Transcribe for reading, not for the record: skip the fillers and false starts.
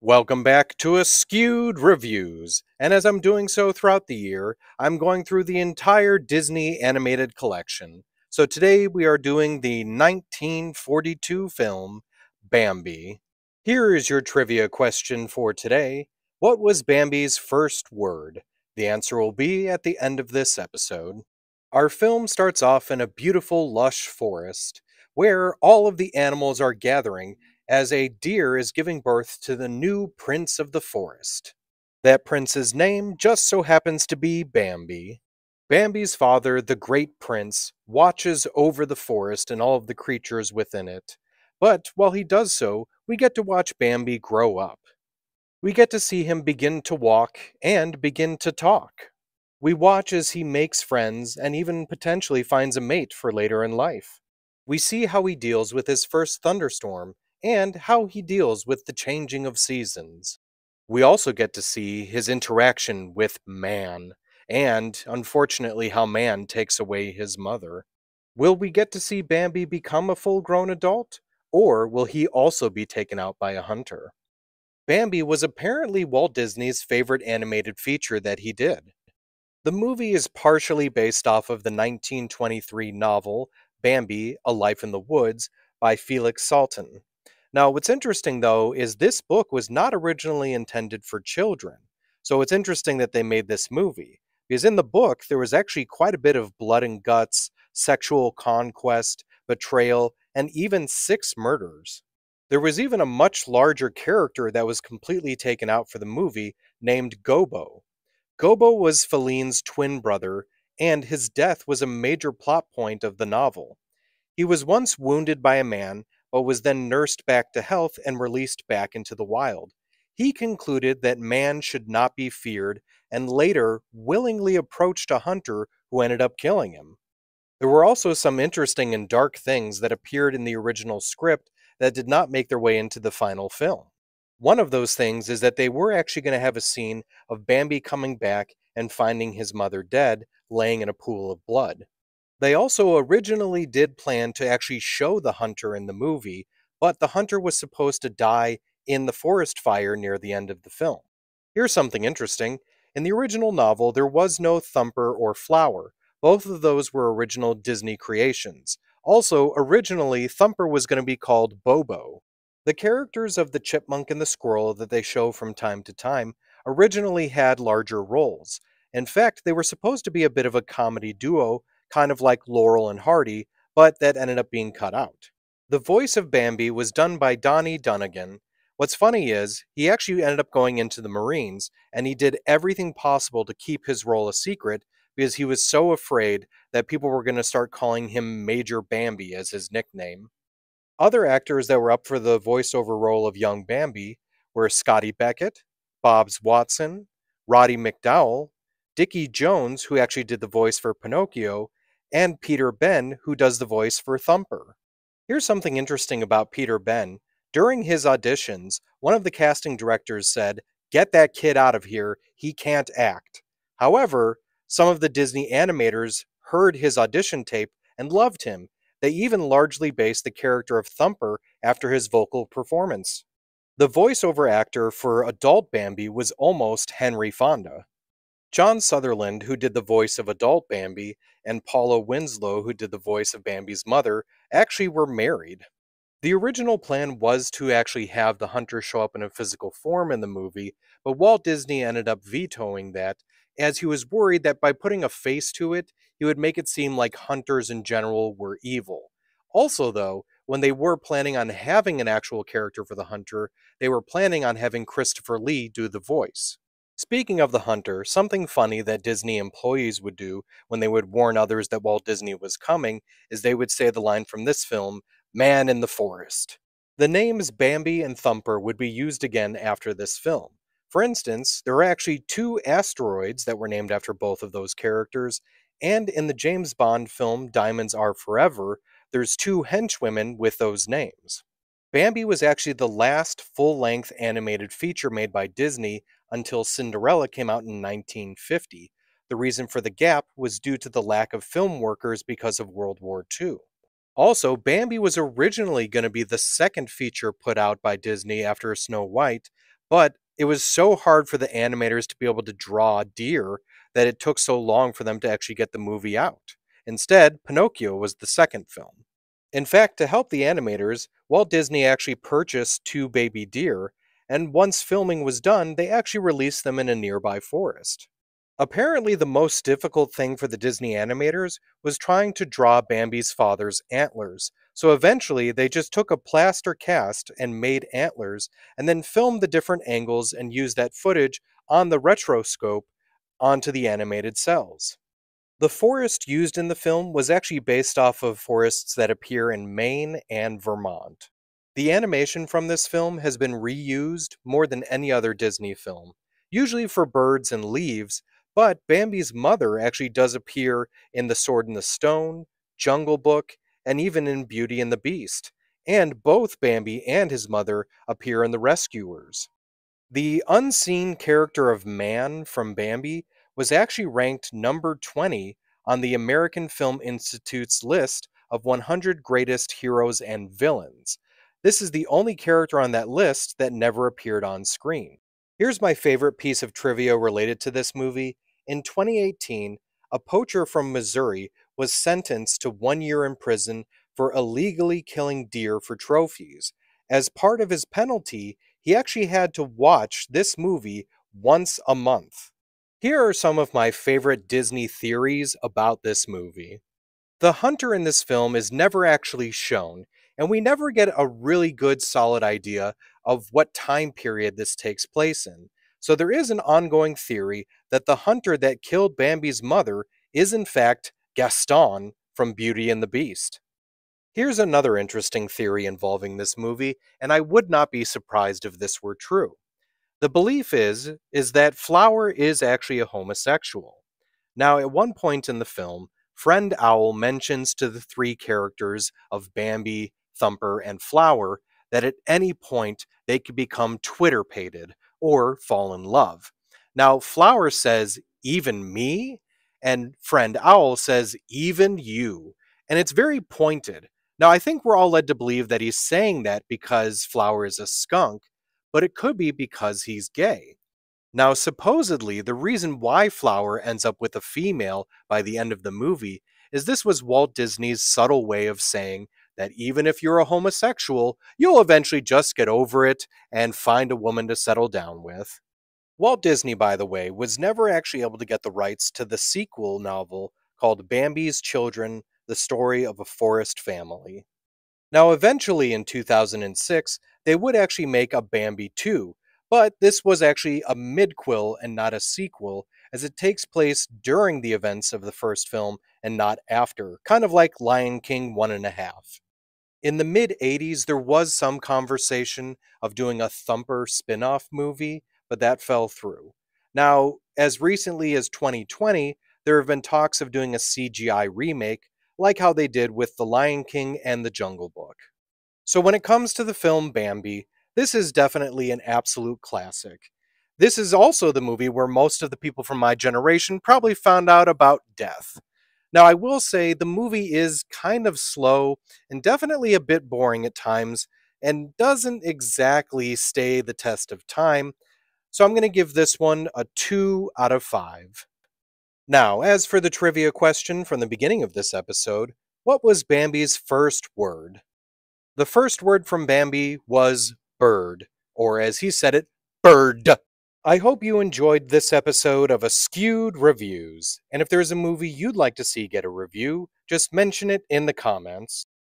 Welcome back to Askewed Reviews, and as I'm doing so throughout the year, I'm going through the entire Disney animated collection. So today we are doing the 1942 film, Bambi. Here is your trivia question for today. What was Bambi's first word? The answer will be at the end of this episode. Our film starts off in a beautiful, lush forest, where all of the animals are gathering as a deer is giving birth to the new prince of the forest. That prince's name just so happens to be Bambi. Bambi's father, the great prince, watches over the forest and all of the creatures within it. But while he does so, we get to watch Bambi grow up. We get to see him begin to walk and begin to talk. We watch as he makes friends and even potentially finds a mate for later in life. We see how he deals with his first thunderstorm and how he deals with the changing of seasons. We also get to see his interaction with man, and unfortunately, how man takes away his mother. Will we get to see Bambi become a full grown adult, or will he also be taken out by a hunter? Bambi was apparently Walt Disney's favorite animated feature that he did. The movie is partially based off of the 1923 novel Bambi, A Life in the Woods by Felix Salten. Now, what's interesting though is this book was not originally intended for children. So it's interesting that they made this movie, because in the book there was actually quite a bit of blood and guts, sexual conquest, betrayal, and even 6 murders. There was even a much larger character that was completely taken out for the movie named Gobo. Gobo was Feline's twin brother, and his death was a major plot point of the novel. He was once wounded by a man, but was then nursed back to health and released back into the wild. He concluded that man should not be feared, and later willingly approached a hunter who ended up killing him. There were also some interesting and dark things that appeared in the original script that did not make their way into the final film. One of those things is that they were actually going to have a scene of Bambi coming back and finding his mother dead, laying in a pool of blood. They also originally did plan to actually show the hunter in the movie, but the hunter was supposed to die in the forest fire near the end of the film. Here's something interesting. In the original novel, there was no Thumper or Flower. Both of those were original Disney creations. Also, originally, Thumper was going to be called Bobo. The characters of the chipmunk and the squirrel that they show from time to time originally had larger roles. In fact, they were supposed to be a bit of a comedy duo, kind of like Laurel and Hardy, but that ended up being cut out. The voice of Bambi was done by Donnie Dunnigan. What's funny is, he actually ended up going into the Marines, and he did everything possible to keep his role a secret because he was so afraid that people were going to start calling him Major Bambi as his nickname. Other actors that were up for the voiceover role of young Bambi were Scotty Beckett, Bobbs Watson, Roddy McDowell, Dickie Jones, who actually did the voice for Pinocchio, and Peter Ben, who does the voice for Thumper. Here's something interesting about Peter Ben. During his auditions, one of the casting directors said, "Get that kid out of here, he can't act." However, some of the Disney animators heard his audition tape and loved him. They even largely based the character of Thumper after his vocal performance. The voiceover actor for adult Bambi was almost Henry Fonda. John Sutherland, who did the voice of adult Bambi, and Paula Winslow, who did the voice of Bambi's mother, actually were married. The original plan was to actually have the hunter show up in a physical form in the movie, but Walt Disney ended up vetoing that, as he was worried that by putting a face to it, he would make it seem like hunters in general were evil. Also, though, when they were planning on having an actual character for the hunter, they were planning on having Christopher Lee do the voice. Speaking of the hunter, something funny that Disney employees would do when they would warn others that Walt Disney was coming is they would say the line from this film, "Man in the Forest." The names Bambi and Thumper would be used again after this film. For instance, there are actually 2 asteroids that were named after both of those characters, and in the James Bond film Diamonds Are Forever, there's 2 henchwomen with those names. Bambi was actually the last full-length animated feature made by Disney until Cinderella came out in 1950. The reason for the gap was due to the lack of film workers because of World War II. Also, Bambi was originally going to be the second feature put out by Disney after Snow White, But it was so hard for the animators to be able to draw deer that it took so long for them to actually get the movie out. Instead, Pinocchio was the second film. In fact, to help the animators, Walt Disney actually purchased two baby deer, and once filming was done, they actually released them in a nearby forest. Apparently, the most difficult thing for the Disney animators was trying to draw Bambi's father's antlers. So eventually, they just took a plaster cast and made antlers, and then filmed the different angles and used that footage on the retroscope onto the animated cells. The forest used in the film was actually based off of forests that appear in Maine and Vermont. The animation from this film has been reused more than any other Disney film, usually for birds and leaves, but Bambi's mother actually does appear in The Sword and the Stone, Jungle Book, and even in Beauty and the Beast. And both Bambi and his mother appear in The Rescuers. The unseen character of Man from Bambi was actually ranked number 20 on the American Film Institute's list of 100 greatest heroes and villains. This is the only character on that list that never appeared on screen. Here's my favorite piece of trivia related to this movie. In 2018, a poacher from Missouri was sentenced to 1 year in prison for illegally killing deer for trophies. As part of his penalty, he actually had to watch this movie once a month. Here are some of my favorite Disney theories about this movie. The hunter in this film is never actually shown, and we never get a really good solid idea of what time period this takes place in. So there is an ongoing theory that the hunter that killed Bambi's mother is in fact Gaston from Beauty and the Beast. Here's another interesting theory involving this movie, and I would not be surprised if this were true. The belief is that Flower is actually a homosexual. Now, at one point in the film, Friend Owl mentions to the three characters of Bambi, Thumper, and Flower that at any point they could become Twitter-pated or fall in love. Now, Flower says, "Even me?" And Friend Owl says, "Even you." And it's very pointed. Now, I think we're all led to believe that he's saying that because Flower is a skunk, but it could be because he's gay. Now, supposedly, the reason why Flower ends up with a female by the end of the movie is this was Walt Disney's subtle way of saying that even if you're a homosexual, you'll eventually just get over it and find a woman to settle down with. Walt Disney, by the way, was never actually able to get the rights to the sequel novel called Bambi's Children: The Story of a Forest Family. Now, eventually in 2006, they would actually make a Bambi 2, but this was actually a midquel and not a sequel, as it takes place during the events of the first film and not after, kind of like Lion King 1.5. In the mid 80s, there was some conversation of doing a Thumper spin off movie, but that fell through. Now, as recently as 2020, there have been talks of doing a CGI remake, like how they did with The Lion King and The Jungle Book. So, when it comes to the film Bambi, this is definitely an absolute classic. This is also the movie where most of the people from my generation probably found out about death. Now, I will say the movie is kind of slow and definitely a bit boring at times and doesn't exactly stay the test of time, so I'm going to give this one a 2 out of 5. Now, as for the trivia question from the beginning of this episode, what was Bambi's first word? The first word from Bambi was bird, or as he said it, bird. I hope you enjoyed this episode of Askewed Reviews, and if there's a movie you'd like to see get a review, just mention it in the comments.